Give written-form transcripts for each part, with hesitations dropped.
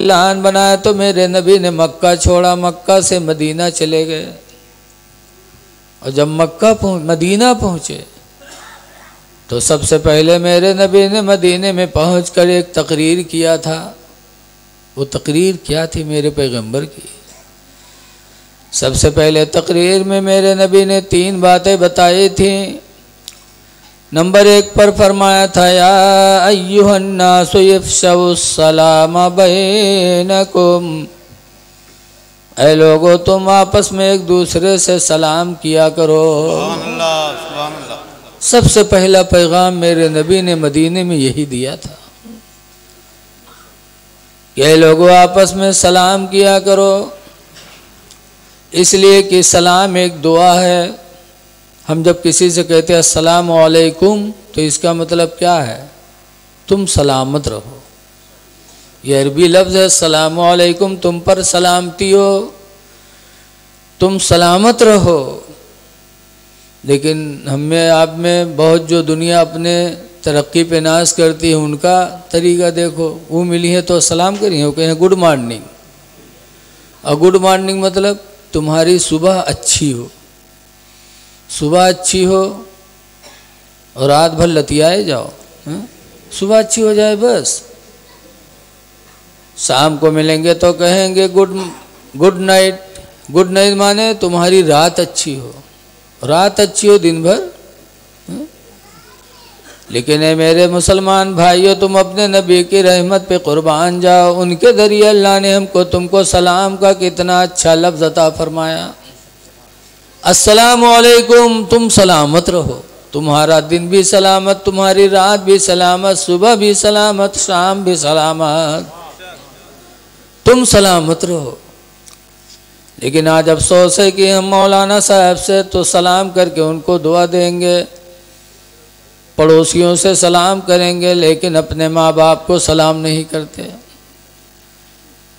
लान बनाया तो मेरे नबी ने मक्का छोड़ा, मक्का से मदीना चले गए। और जब मदीना पहुँचे तो सबसे पहले मेरे नबी ने मदीने में पहुंचकर एक तकरीर किया था। वो तकरीर क्या थी मेरे पैगंबर की? सबसे पहले तकरीर में मेरे नबी ने 3 बातें बताई थी। नंबर 1 पर फरमाया था, या अय्युहन्नासु इफ़्शउस्सलाम बैनकुम, ऐ लोगो तुम आपस में एक दूसरे से सलाम किया करो। सुभान अल्लाह, सुभान अल्लाह। सबसे पहला पैगाम मेरे नबी ने मदीने में यही दिया था कि ऐ लोगों आपस में सलाम किया करो, इसलिए कि सलाम एक दुआ है। हम जब किसी से कहते हैं अस्सलामु अलैकुम तो इसका मतलब क्या है? तुम सलामत रहो। ये अरबी लफ्ज़ है अस्सलामु अलैकुम, तुम पर सलामती हो, तुम सलामत रहो। लेकिन हमें आप में बहुत जो दुनिया अपने तरक्की पे नाज करती है उनका तरीका देखो। वो मिली है तो सलाम करिए, वो कहें गुड मॉर्निंग। और गुड मॉर्निंग मतलब तुम्हारी सुबह अच्छी हो, सुबह अच्छी हो और रात भर लतियाए जाओ, सुबह अच्छी हो जाए बस। शाम को मिलेंगे तो कहेंगे गुड नाइट। गुड नाइट माने तुम्हारी रात अच्छी हो, रात अच्छी हो दिन भर। लेकिन ए मेरे मुसलमान भाइयों, तुम अपने नबी की रहमत पे कुर्बान जाओ। उनके जरिए अल्लाह ने तुमको सलाम का कितना अच्छा लफ्ज़ अता फरमाया। अस्सलामु अलैकुम, तुम सलामत रहो, तुम्हारा दिन भी सलामत, तुम्हारी रात भी सलामत, सुबह भी सलामत, शाम भी सलामत, तुम सलामत रहो। लेकिन आज अफसोस है कि हम मौलाना साहब से तो सलाम करके उनको दुआ देंगे, पड़ोसियों से सलाम करेंगे, लेकिन अपने माँ बाप को सलाम नहीं करते।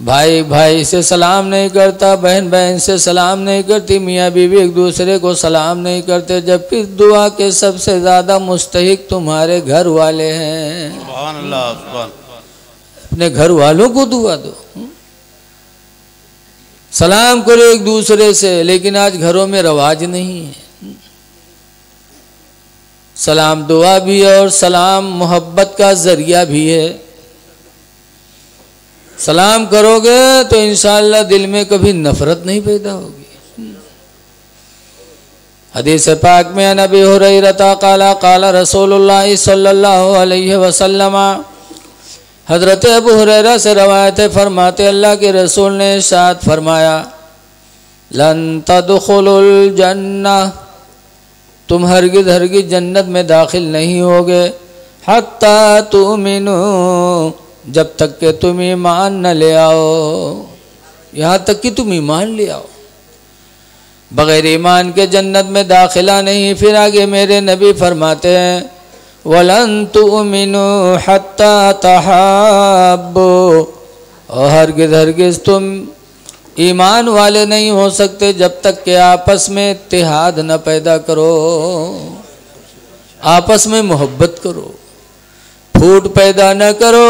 भाई भाई से सलाम नहीं करता, बहन बहन से सलाम नहीं करती, मियाँ बीवी एक दूसरे को सलाम नहीं करते, जबकि दुआ के सबसे ज़्यादा मुस्तहिक तुम्हारे घर वाले हैं। सुभान अल्लाह, सुभान। अपने घर वालों को दुआ दो, सलाम करो एक दूसरे से। लेकिन आज घरों में रवाज नहीं है। सलाम दुआ भी है और सलाम मोहब्बत का जरिया भी है। सलाम करोगे तो इंशाअल्लाह दिल में कभी नफरत नहीं पैदा होगी। हदीस पाक में नबी हुरैरा काला काला रसूलुल्लाह सल्लल्लाहु अलैहि वसल्लम, हजरत अबू हुरैरा से रवायत फरमाते अल्लाह के रसूल ने इरशाद फरमाया, लन तदखुलुल जन्नह, तुम हरगिज़ हरगिज़ जन्नत में दाखिल नहीं होगे, हत्ता तुमिनु, जब तक कि तुम ईमान न ले आओ। यहाँ तक कि तुम ईमान ले आओ, बगैर ईमान के जन्नत में दाखिला नहीं। फिर आगे मेरे नबी फरमाते हैं, वलन तुमिनु हत्ता तहाब्बु, और हरगिज़ हरगिज़ तुम ईमान वाले नहीं हो सकते जब तक कि आपस में इत्तेहाद न पैदा करो, आपस में मोहब्बत करो, फूट पैदा न करो,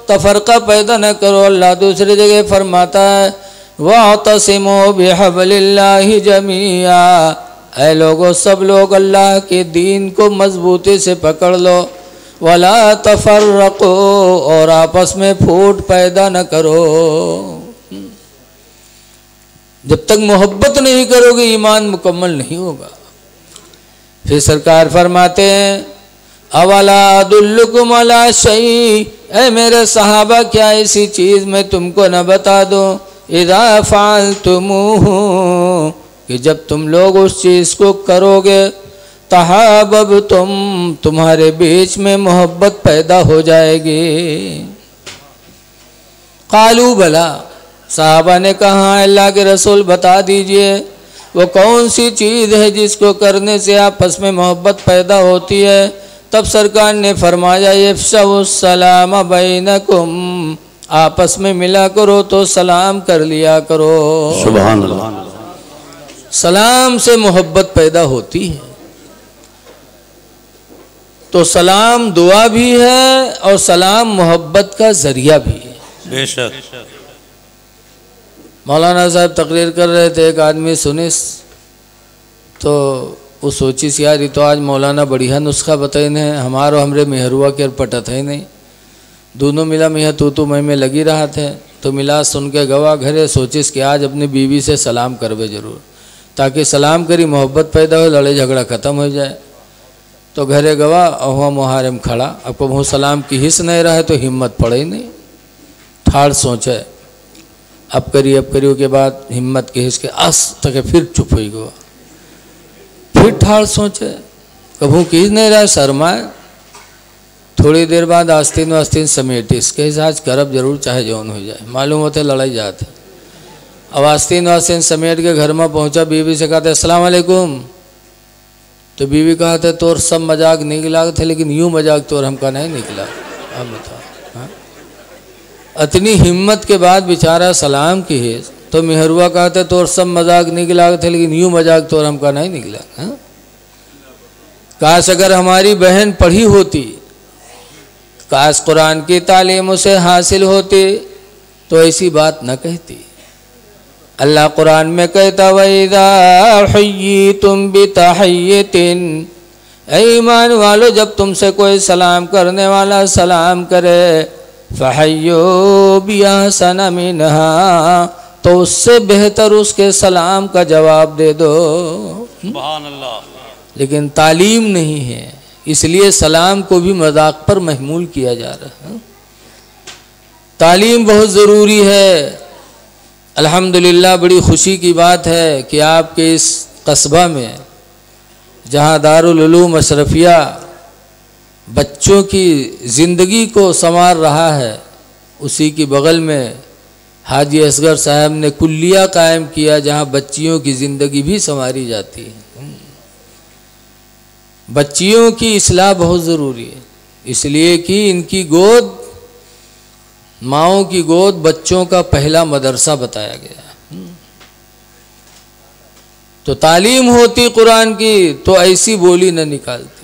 तफरका पैदा न करो। अल्लाह दूसरी जगह फरमाता है, वअतसिमू बिहब्लिल्लाहि जमीआ, ऐ लोगों सब लोग अल्लाह के दीन को मजबूती से पकड़ लो, वला तफर्रकू, और आपस में फूट पैदा न करो। जब तक मोहब्बत नहीं करोगे ईमान मुकम्मल नहीं होगा। फिर सरकार फरमाते हैं, अवला अदुल्लुकुम अला शै, ऐ मेरे सहाबा क्या इसी चीज़ में तुमको न बता दूं, इज़ा फ़अलतुमूहु, कि जब तुम लोग उस चीज़ को करोगे, तहाबबतुम, तुम्हारे बीच में मोहब्बत पैदा हो जाएगी। कालू बला, साहबा ने कहा अल्लाह के रसूल बता दीजिए वो कौन सी चीज़ है जिसको करने से आपस में मोहब्बत पैदा होती है। तब सरकार ने फरमाया, इफ़्शउस्सलाम बैनकुम, आपस में मिला करो तो सलाम कर लिया करो। सुभान अल्लाह। सलाम से मोहब्बत पैदा होती है। तो सलाम दुआ भी है और सलाम मोहब्बत का जरिया भी है। बेशक। मौलाना साहब तकरीर कर रहे थे, एक आदमी सुनिस तो वो सोचिस यार ये तो आज मौलाना बढ़िया नुस्खा बताए ने, हमारो हमरे मेहरुआ के पटत है नहीं, दोनों मिला मियाँ तू मैं लगी रहा थे। तो मिला सुन के गवा घरे, सोचिस कि आज अपनी बीवी से सलाम करवे जरूर, ताकि सलाम करी मोहब्बत पैदा हो, लड़ाई झगड़ा ख़त्म हो जाए। तो घरे गवा अहुआ मुहारे में खड़ा, अब कहूँ सलाम की हिस्स नहीं रहा है तो हिम्मत पड़े ही नहीं। ठाड़ सोचे अब करियो के बाद हिम्मत के हिस्स के आस तक फिर चुप हो गया। फिर ठाड़ सोचे कभू की नहीं रहा, शर्माए। थोड़ी देर बाद आस्तीन वास्तीन समेटिस के आज करब जरूर चाहे जौन हो जाए, मालूम होते लड़ाई जाते। अब आस्तीन वास्तीन समेट के घर में पहुंचा, बीवी से कहते अस्सलाम वालेकुम। तो बीवी कहते तोर सब मजाक निकला थे, लेकिन यूं मजाक तोर हमका नहीं निकला। अब बताओ, इतनी हिम्मत के बाद बेचारा सलाम की है। तो मेहरुआ कहते तोर सब मजाक निकला थे, लेकिन यूं मजाक तोर हमका नहीं निकला। काश अगर हमारी बहन पढ़ी होती, काश कुरान की तालीम उसे हासिल होती तो ऐसी बात न कहती। अल्लाह कुरान में कहता वइज़ा हुय्यितुम बितहिय्यतिन, ईमान वालो जब तुमसे कोई सलाम करने वाला सलाम करे, फहय्यू बिअहसन मिनहा, तो उससे बेहतर उसके सलाम का जवाब दे दो। सुभान अल्लाह। लेकिन तालीम नहीं है, इसलिए सलाम को भी मजाक पर महमूल किया जा रहा है। तालीम बहुत ज़रूरी है। अल्हम्दुलिल्लाह बड़ी खुशी की बात है कि आपके इस कस्बा में जहाँ दारुल उलूम अशरफिया बच्चों की ज़िंदगी को संवार रहा है, उसी की बगल में हाजी असगर साहब ने कुल्लिया कायम किया जहाँ बच्चियों की ज़िंदगी भी संवारी जाती है। बच्चियों की इस्लाह बहुत ज़रूरी है, इसलिए कि इनकी गोद, माँओं की गोद बच्चों का पहला मदरसा बताया गया। तो तालीम होती कुरान की तो ऐसी बोली न निकालती।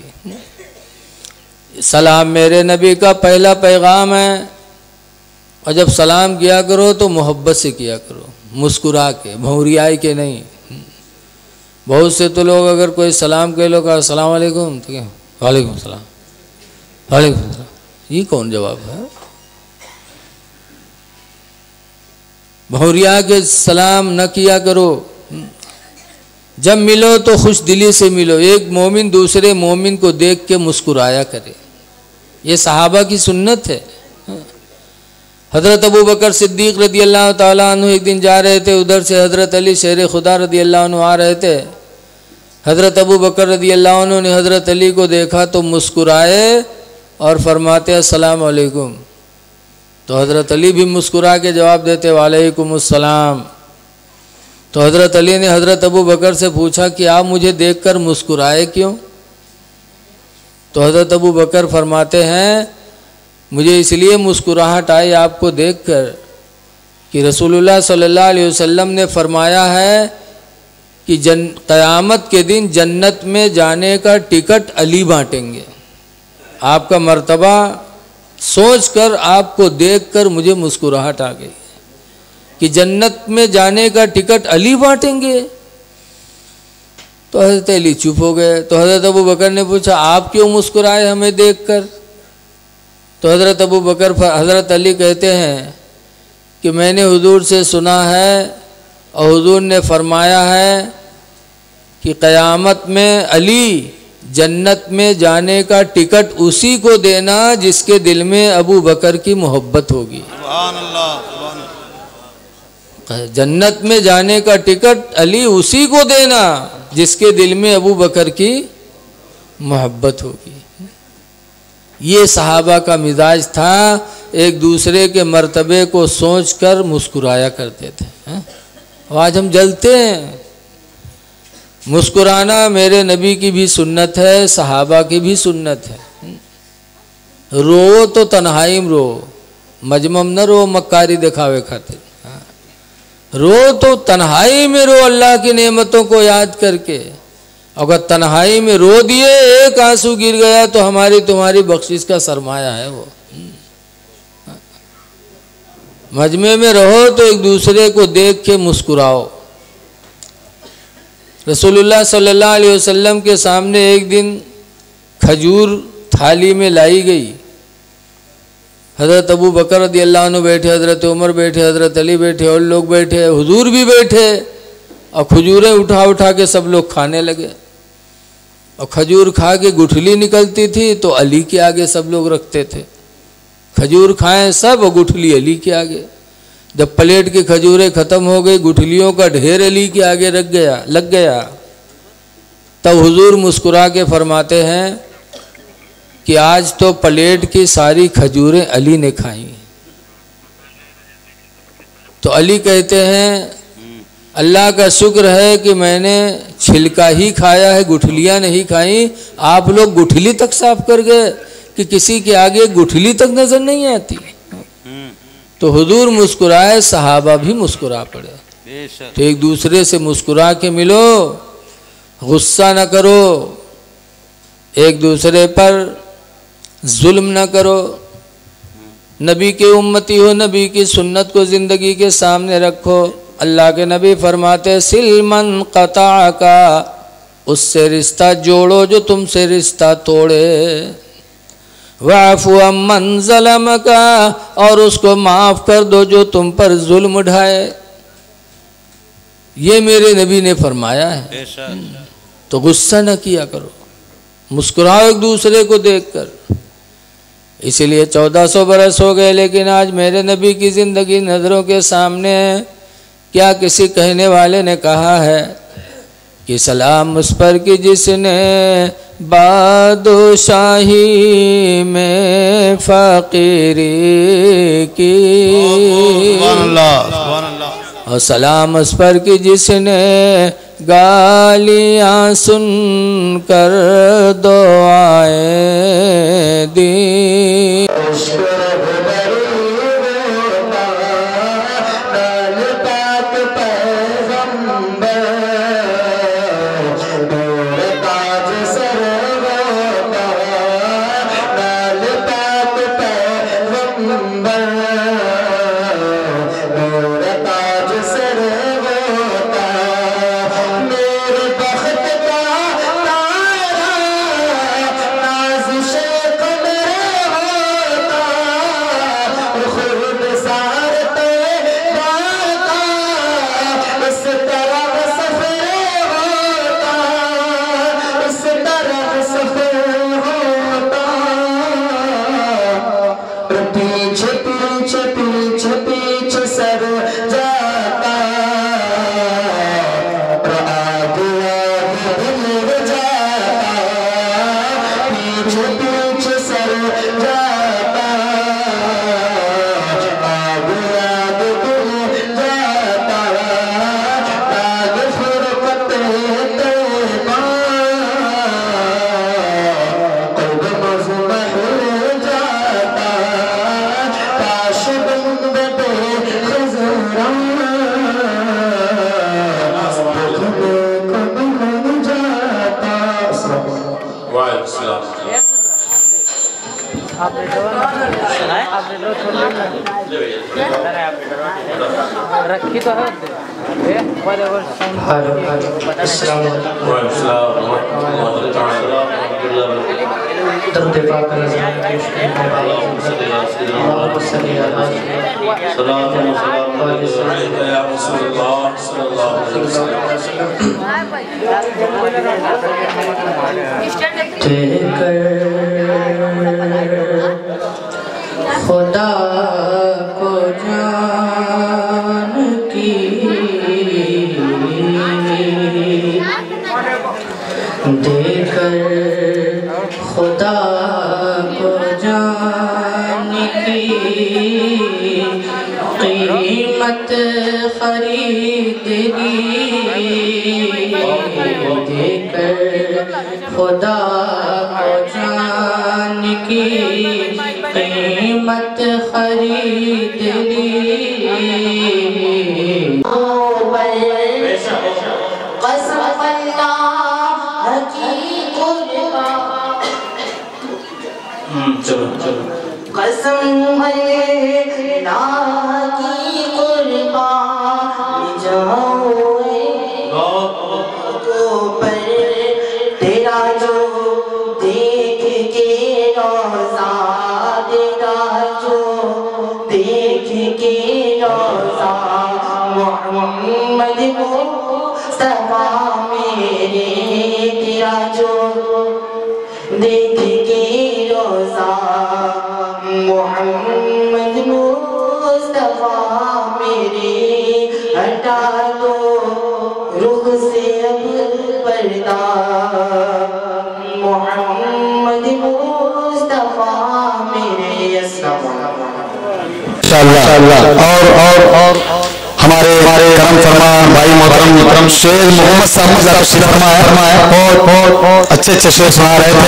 सलाम मेरे नबी का पहला पैगाम है, और जब सलाम किया करो तो मोहब्बत से किया करो, मुस्कुरा के, भौरियाई के नहीं। बहुत से तो लोग अगर कोई सलाम कह लो, कहा अस्सलाम वालेकुम, तो क्या वालेकुम सलाम, वालेकुम सलाम, ये कौन जवाब है? भौरिया के सलाम न किया करो। जब मिलो तो खुश दिली से मिलो, एक मोमिन दूसरे मोमिन को देख के मुस्कुराया करे, ये सहाबा की सुन्नत है। हज़रत अबू बकर सिद्दीक़ रदी अल्लाह ताला अन्हु एक दिन जा रहे थे, उधर से हज़रत अली शेर खुदा रदी अल्लाह अन्हु आ रहे थे। हज़रत अबू बकर रदी अल्लाह अन्हु ने हज़रत अली को देखा तो मुस्कुराए और फरमाते अस्सलाम वालेकुम। तो हज़रत अली भी मुस्कुरा के जवाब देते वालेकुम अस्सलाम। तो हज़रत अली ने हज़रत अबू बकर से पूछा कि आप मुझे देखकर मुस्कुराए क्यों? तो हज़रत अबू बकर फरमाते हैं मुझे इसलिए मुस्कुराहट आई आपको देखकर कि रसूलुल्लाह सल्लल्लाहु अलैहि वसल्लम ने फरमाया है कि क़यामत के दिन जन्नत में जाने का टिकट अली बांटेंगे। आपका मर्तबा सोचकर, आपको देखकर मुझे मुस्कुराहट आ गई कि जन्नत में जाने का टिकट अली बांटेंगे। तो हज़रत अली चुप हो गए। तो हज़रत अबू बकर ने पूछा आप क्यों मुस्कुराए हमें देखकर? तो हज़रत अबू बकर, हज़रत अली कहते हैं कि मैंने हुजूर से सुना है और हुजूर ने फरमाया है कि क़यामत में अली जन्नत में जाने का टिकट उसी को देना जिसके दिल में अबू बकर की मोहब्बत होगी। सुभान अल्लाह, सुभान अल्लाह। जन्नत में जाने का टिकट अली उसी को देना जिसके दिल में अबू बकर की मोहब्बत होगी। ये सहाबा का मिजाज था, एक दूसरे के मर्तबे को सोचकर मुस्कुराया करते थे। आज हम जलते हैं। मुस्कुराना मेरे नबी की भी सुन्नत है, सहाबा की भी सुन्नत है। रो तो तन्हाई में रो, मजमम न रो मक्कारी दिखावे खातिर। रो तो तन्हाई में रो, अल्लाह की नेमतों को याद करके। अगर तन्हाई में रो दिए, एक आंसू गिर गया तो हमारी तुम्हारी बख्शिश का सरमाया है वो। मजमे में रहो तो एक दूसरे को देख के मुस्कुराओ। रसूलुल्लाह सल्लल्लाहु अलैहि वसल्लम के सामने एक दिन खजूर थाली में लाई गई। हज़रत अबू बकर रदियल्लाहु अन्हु बैठे, हज़रत उमर बैठे, हज़रत अली बैठे और लोग बैठे, हुजूर भी बैठे और खजूरें उठा उठा के सब लोग खाने लगे। और खजूर खा के गुठली निकलती थी तो अली के आगे सब लोग रखते थे। खजूर खाएं सब और गुठली अली के आगे। जब प्लेट की खजूरें ख़त्म हो गई, गुठलियों का ढेर अली के आगे लग गया। तब हुजूर मुस्कुरा के फरमाते हैं कि आज तो प्लेट की सारी खजूरें अली ने खाई। तो अली कहते हैं अल्लाह का शुक्र है कि मैंने छिलका ही खाया है, गुठलियाँ नहीं खाई। आप लोग गुठली तक साफ कर गए कि किसी के आगे गुठली तक नजर नहीं आती। तो हुजूर मुस्कुराए, सहाबा भी मुस्कुरा पड़े। तो एक दूसरे से मुस्कुरा के मिलो, गुस्सा न करो, एक दूसरे पर जुल्म न करो। नबी के उम्मती हो, नबी की सुन्नत को ज़िंदगी के सामने रखो। अल्लाह के नबी फरमाते सिलमन कता का, उससे रिश्ता जोड़ो जो तुमसे रिश्ता तोड़े। वाफु अम्मन ज़लम का, और उसको माफ़ कर दो जो तुम पर जुल्म उठाए। ये मेरे नबी ने फरमाया है। तो गुस्सा न किया करो, मुस्कुराओ एक दूसरे को देखकर। इसीलिए 1400 बरस हो गए, लेकिन आज मेरे नबी की ज़िंदगी नज़रों के सामने है। क्या किसी कहने वाले ने कहा है कि सलाम उस पर कि जिसने बादशाही में फ़कीरी की, और सलाम उस पर कि जिसने गालियाँ सुनकर दुआएं दी। रखी तो है खुदा को जान की देकर खुदा को जान की कीमत खरीद ली। देकर खुदा को जान की कीमत खरीद ली। कसम अल्लाह की कसम अल्लाह की तेरा जो देख के रोज़ा, तेरा जो देख के रोज़ा, मोहम्मद मुस्तफा मेरे, तेरा जो देख के रोज़ा, मोहम्मद मुस्तफा मेरे, हटा दो रुख से अब पर्दा, मोहम्मद मुस्तफा मेरे। और हमारे करम फरमान भाई मोहतरम शेख मोहम्मद साहब तशरीफ फरमा है और अच्छे शेर सुना रहे थे।